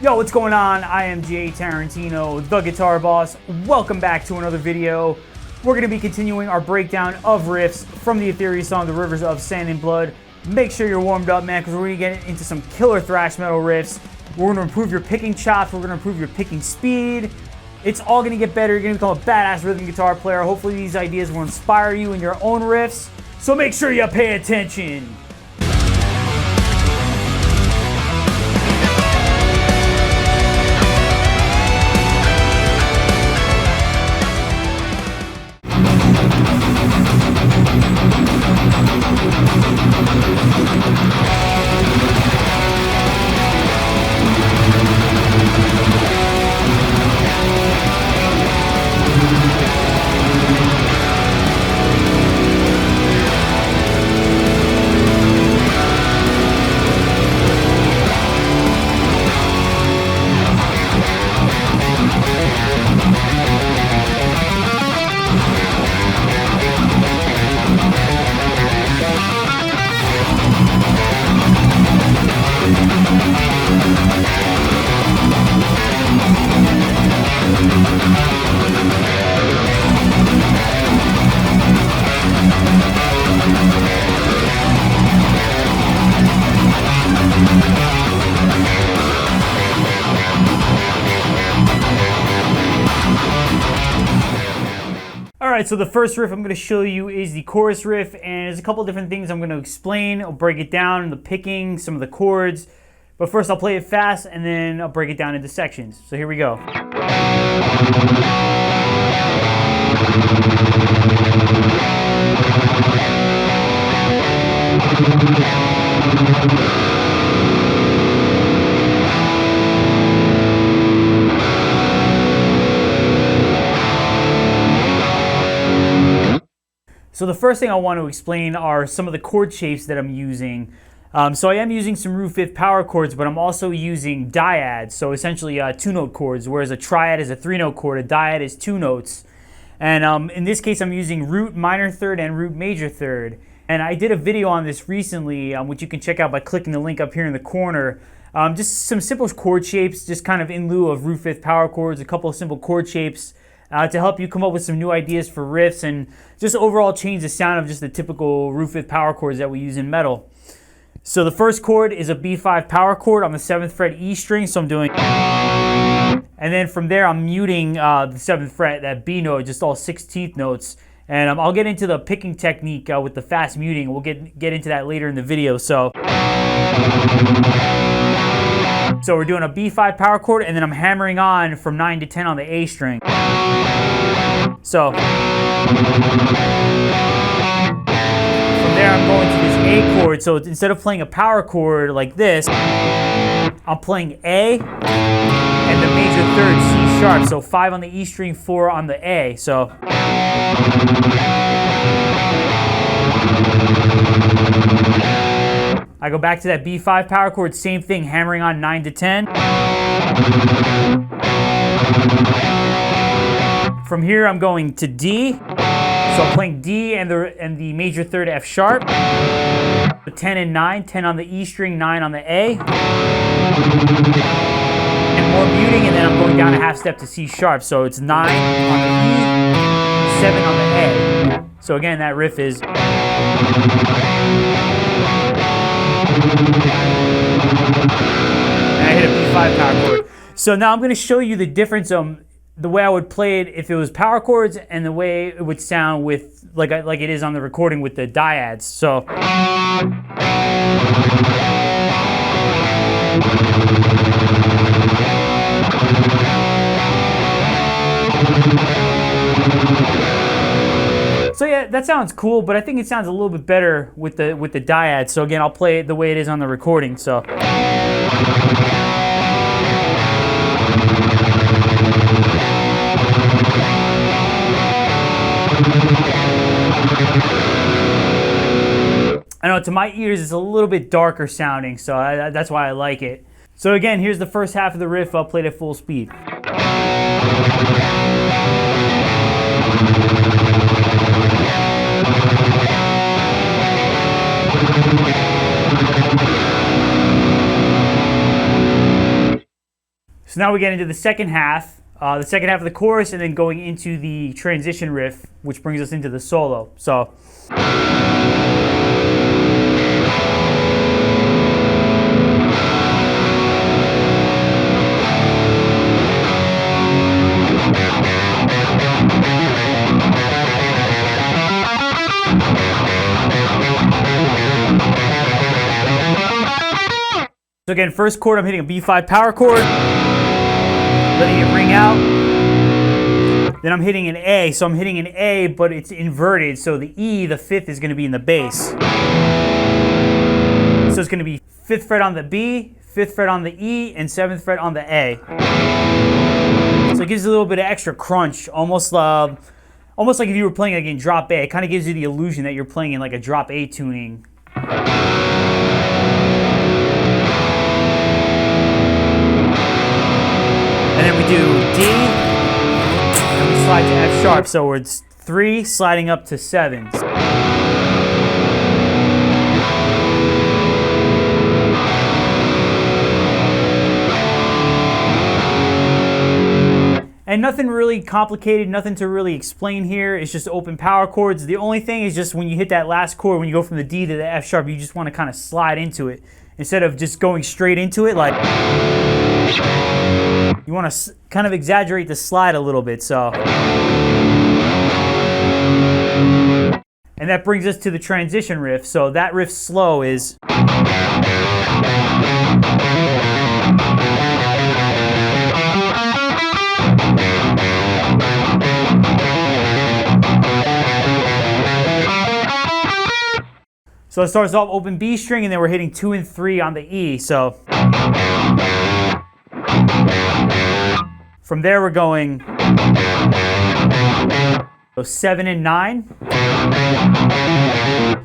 Yo, what's going on? I am Jay Tarantino, the Guitar Boss. Welcome back to another video. We're going to be continuing our breakdown of riffs from the Etherius song, The Rivers of Sand and Blood. Make sure you're warmed up, man, because we're going to get into some killer thrash metal riffs. We're going to improve your picking chops. We're going to improve your picking speed. It's all going to get better. You're going to become a badass rhythm guitar player. Hopefully these ideas will inspire you in your own riffs. So make sure you pay attention. Alright, so the first riff I'm going to show you is the chorus riff, and there's a couple different things I'm going to explain. I'll break it down, the picking, some of the chords. But first I'll play it fast, and then I'll break it down into sections. So here we go. So the first thing I want to explain are some of the chord shapes that I'm using. So I am using some root fifth power chords, but I'm also using dyads, so essentially two-note chords, whereas a triad is a three-note chord, a dyad is two notes. And in this case, I'm using root minor third and root major third. And I did a video on this recently, which you can check out by clicking the link up here in the corner. Just some simple chord shapes, just kind of in lieu of root fifth power chords, a couple of simple chord shapes. To help you come up with some new ideas for riffs and just overall change the sound of just the typical root fifth power chords that we use in metal. So the first chord is a B5 power chord on the 7th fret E string, so I'm doing, and then from there I'm muting the 7th fret, that B note, just all 16th notes. And I'll get into the picking technique with the fast muting. We'll get into that later in the video. So we're doing a B5 power chord, and then I'm hammering on from 9 to 10 on the A string. So from there I'm going to this A chord. So instead of playing a power chord like this, I'm playing A and the major third C sharp. So 5 on the E string, 4 on the A. So I go back to that B5 power chord, same thing, hammering on 9 to 10. From here I'm going to D, so I'm playing D and the major third F sharp. 10 and 9, 10 on the E string, 9 on the A. And more muting, and then I'm going down a half step to C sharp, so it's 9 on the E, 7 on the A. So again, that riff is... And I hit a B5 power chord. So now I'm going to show you the difference, the way I would play it if it was power chords, and the way it would sound with like it is on the recording with the dyads. So yeah, that sounds cool, but I think it sounds a little bit better with the dyads. So again, I'll play it the way it is on the recording. So I know to my ears it's a little bit darker sounding, so that's why I like it. So again, here's the first half of the riff. I'll play it at full speed. So now we get into the second half of the chorus, and then going into the transition riff, which brings us into the solo. So. So again, first chord, I'm hitting a B5 power chord, letting it ring out. Then I'm hitting an A, so I'm hitting an A, but it's inverted, so the E, the fifth, is going to be in the bass. So it's going to be 5th fret on the B, 5th fret on the E, and 7th fret on the A. So it gives you a little bit of extra crunch, almost like if you were playing like in drop A. It kind of gives you the illusion that you're playing in like a drop A tuning. And then we do D, and we slide to F sharp, so it's 3 sliding up to 7s. And nothing really complicated, nothing to really explain here. It's just open power chords. The only thing is just when you hit that last chord, when you go from the D to the F sharp, you just want to kind of slide into it instead of just going straight into it. Like, you want to kind of exaggerate the slide a little bit. So, and that brings us to the transition riff. So that riff slow is. So it starts off open B string, and then we're hitting 2 and 3 on the E. So from there we're going 7 and 9.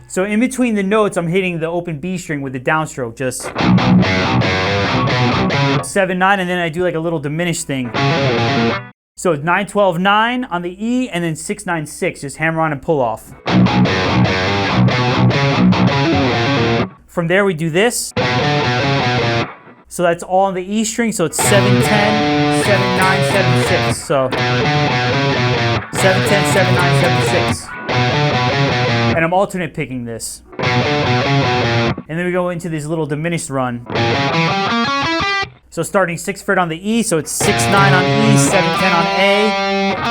So in between the notes, I'm hitting the open B string with the downstroke, just 7, 9, and then I do like a little diminished thing. So 9, 12, 9 on the E, and then 6, 9, 6, just hammer on and pull off. From there we do this. So that's all on the E string, so it's 7, 10, 7, 9, 7, 6. So 7, 10, 7, 9, 7, 6. And I'm alternate picking this. And then we go into this little diminished run. So starting 6th fret on the E, so it's 6, 9 on E, 7, 10 on A,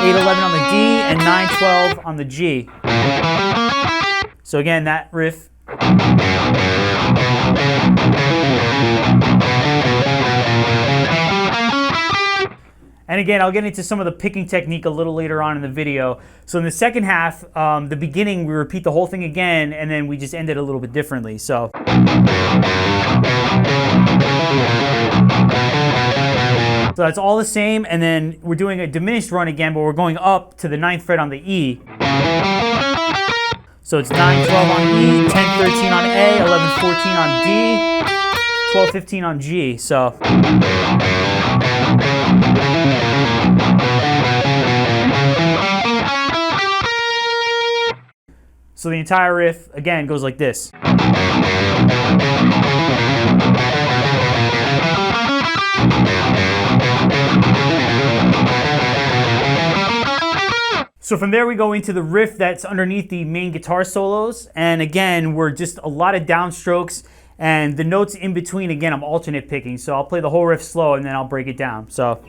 8, 11 on the D, and 9, 12 on the G. So again, that riff. And again, I'll get into some of the picking technique a little later on in the video. So in the second half, the beginning, we repeat the whole thing again, and then we just end it a little bit differently. So that's all the same, and then we're doing a diminished run again, but we're going up to the 9th fret on the E. So it's 9, 12 on E, 10, 13 on A, 11, 14 on D, 12, 15 on G. So the entire riff, again, goes like this. So from there we go into the riff that's underneath the main guitar solos, and again we're just a lot of downstrokes, and the notes in between, again, I'm alternate picking, so I'll play the whole riff slow and then I'll break it down. So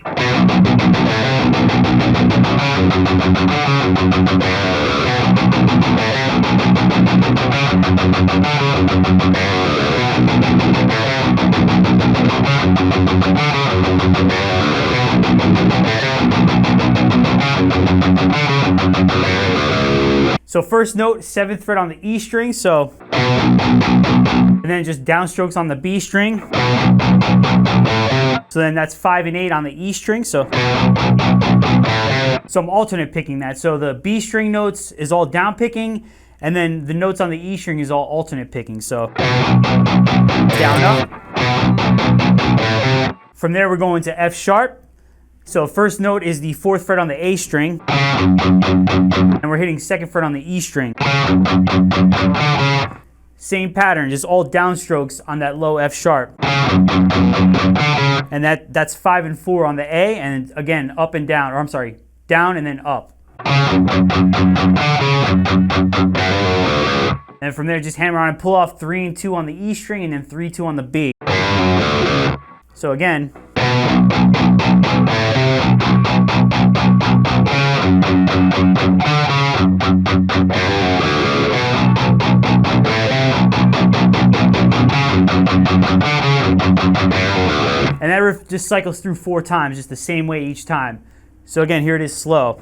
So first note, 7th fret on the E string, so, and then just downstrokes on the B string. So then that's 5 and 8 on the E string, so I'm alternate picking that. So the B string notes is all down picking, and then the notes on the E string is all alternate picking, so down, up. From there we're going to F sharp. So first note is the 4th fret on the A string, and we're hitting 2nd fret on the E string. same pattern, just all downstrokes on that low F sharp. And that's 5 and 4 on the A, and again, up and down, or I'm sorry, down and then up. And from there, just hammer on and pull off 3 and 2 on the E string, and then 3, 2 on the B. So again. And that riff just cycles through 4 times, just the same way each time. So again, here it is slow.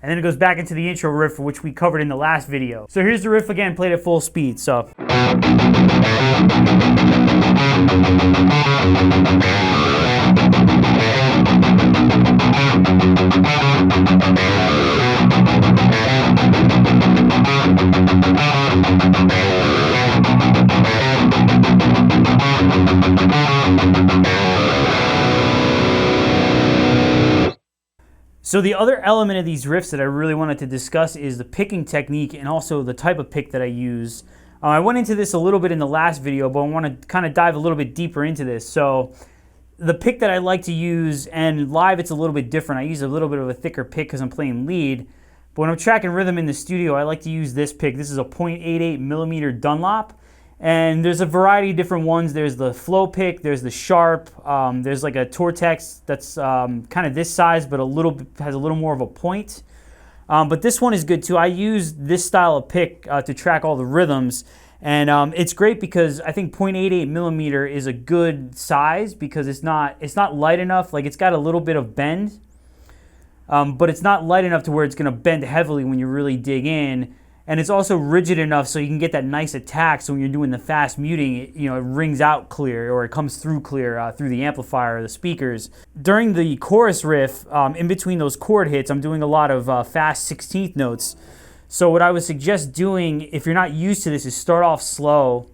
And then it goes back into the intro riff, which we covered in the last video. So here's the riff again, played at full speed. So. So the other element of these riffs that I really wanted to discuss is the picking technique and also the type of pick that I use. I went into this a little bit in the last video, but I want to kind of dive a little bit deeper into this. So the pick that I like to use, and live it's a little bit different. I use a little bit of a thicker pick because I'm playing lead. But when I'm tracking rhythm in the studio, I like to use this pick. This is a 0.88 millimeter Dunlop. And there's a variety of different ones. There's the flow pick, there's the sharp, there's like a Tortex that's kind of this size, but has a little more of a point. But this one is good too. I use this style of pick to track all the rhythms. And it's great because I think 0.88 millimeter is a good size because it's not light enough. Like, it's got a little bit of bend, but it's not light enough to where it's going to bend heavily when you really dig in. And it's also rigid enough so you can get that nice attack. So when you're doing the fast muting, it rings out clear, or it comes through clear through the amplifier or the speakers. During the chorus riff, in between those chord hits, I'm doing a lot of fast 16th notes. So what I would suggest doing, if you're not used to this, is start off slow.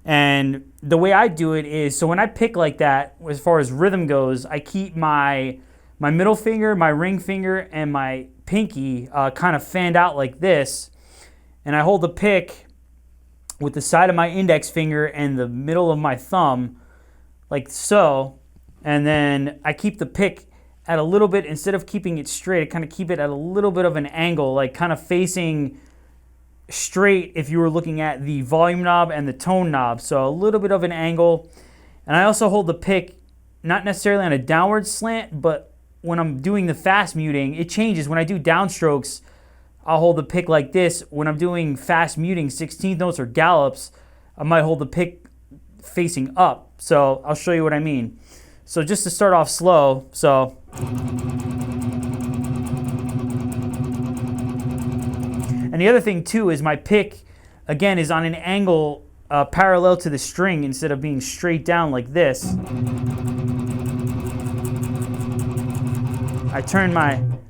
And the way I do it is, so when I pick like that, as far as rhythm goes, I keep my middle finger, my ring finger, and my pinky kind of fanned out like this. And I hold the pick with the side of my index finger and the middle of my thumb, like so. And then I keep the pick at a little bit, instead of keeping it straight, I kind of keep it at a little bit of an angle, like kind of facing straight if you were looking at the volume knob and the tone knob. So a little bit of an angle. And I also hold the pick not necessarily on a downward slant, but when I'm doing the fast muting, it changes. When I do downstrokes, I'll hold the pick like this. When I'm doing fast muting, 16th notes or gallops, I might hold the pick facing up. So I'll show you what I mean. So just to start off slow, so. And the other thing too is my pick, again, is on an angle parallel to the string instead of being straight down like this.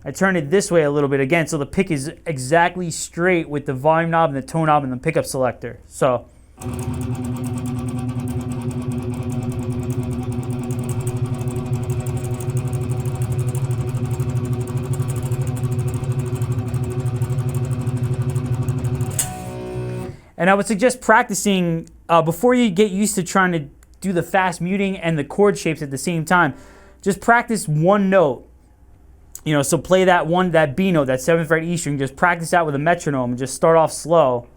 I turn it this way a little bit again, so the pick is exactly straight with the volume knob and the tone knob and the pickup selector. So. And I would suggest practicing before you get used to trying to do the fast muting and the chord shapes at the same time. Just practice one note. So play that B note, that 7th fret E string, just practice that with a metronome and just start off slow.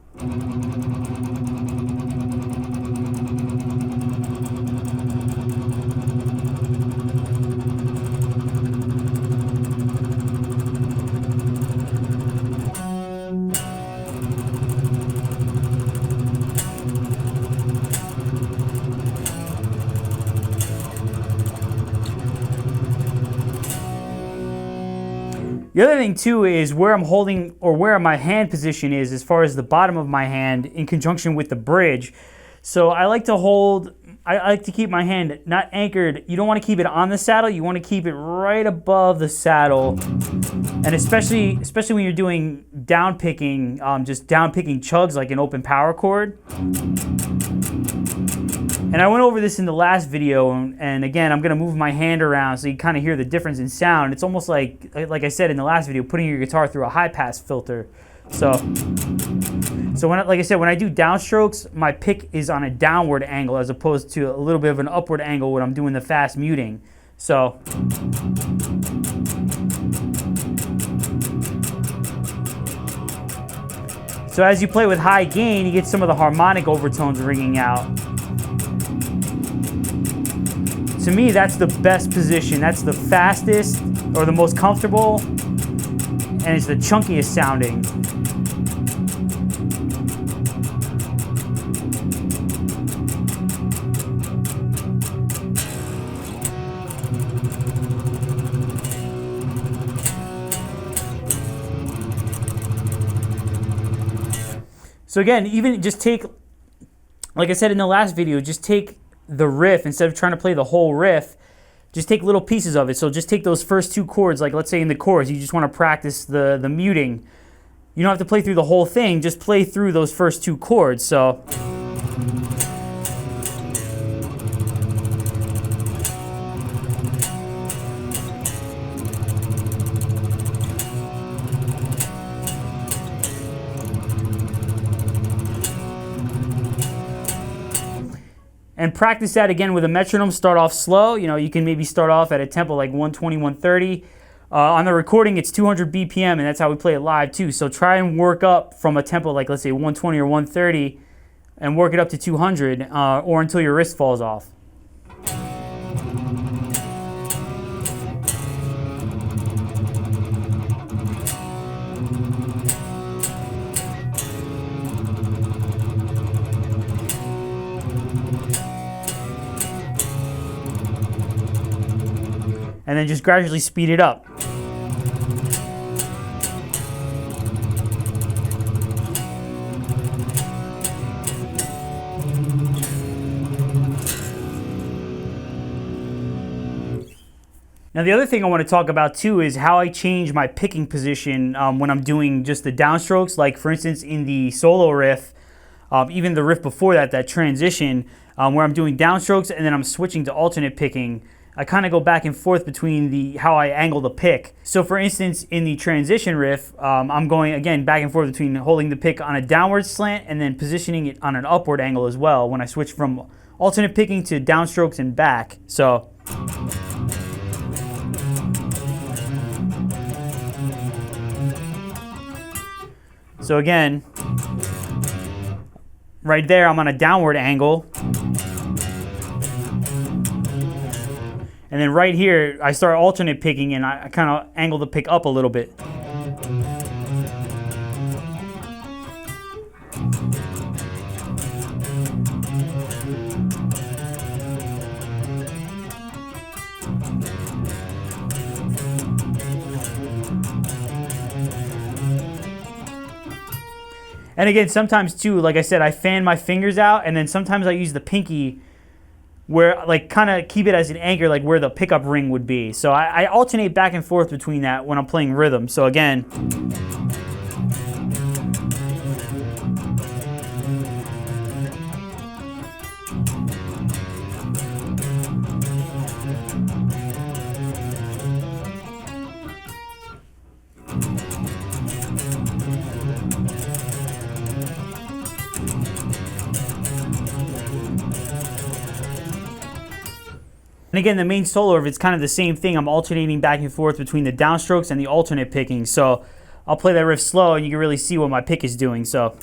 The other thing too is where I'm holding, or where my hand position is as far as the bottom of my hand in conjunction with the bridge. So I like to hold I like to keep my hand not anchored. You don't want to keep it on the saddle. You want to keep it right above the saddle. And especially when you're doing down picking, just down picking chugs like an open power chord. And I went over this in the last video, and again, I'm going to move my hand around so you kind of hear the difference in sound. It's almost like I said in the last video, putting your guitar through a high pass filter. So when, like I said, when I do downstrokes, my pick is on a downward angle as opposed to a little bit of an upward angle when I'm doing the fast muting. So as you play with high gain, you get some of the harmonic overtones ringing out. To me, that's the best position. That's the fastest or the most comfortable, and it's the chunkiest sounding. So again, even just take, like I said in the last video, just take the riff, instead of trying to play the whole riff, just take little pieces of it. So just take those first two chords, like let's say in the chorus, you just want to practice the muting. You don't have to play through the whole thing, just play through those first two chords. So and practice that again with a metronome. Start off slow. You know, you can maybe start off at a tempo like 120, 130. On the recording, it's 200 BPM, and that's how we play it live too. So try and work up from a tempo like, let's say, 120 or 130, and work it up to 200, or until your wrist falls off. And then just gradually speed it up. Now the other thing I want to talk about too is how I change my picking position when I'm doing just the downstrokes. Like for instance in the solo riff, even the riff before that, that transition, where I'm doing downstrokes and then I'm switching to alternate picking. I kind of go back and forth between how I angle the pick. So for instance, in the transition riff, I'm going, again, back and forth between holding the pick on a downward slant and then positioning it on an upward angle as well when I switch from alternate picking to downstrokes and back. So again, right there, I'm on a downward angle. And then right here, I start alternate picking and I kind of angle the pick up a little bit. And again, sometimes too, like I said, I fan my fingers out, and then sometimes I use the pinky where, like, kind of keep it as an anchor, like where the pickup ring would be. So I alternate back and forth between that when I'm playing rhythm. So again, and again, the main solo riff, it's kind of the same thing. I'm alternating back and forth between the downstrokes and the alternate picking. So I'll play that riff slow and you can really see what my pick is doing. So.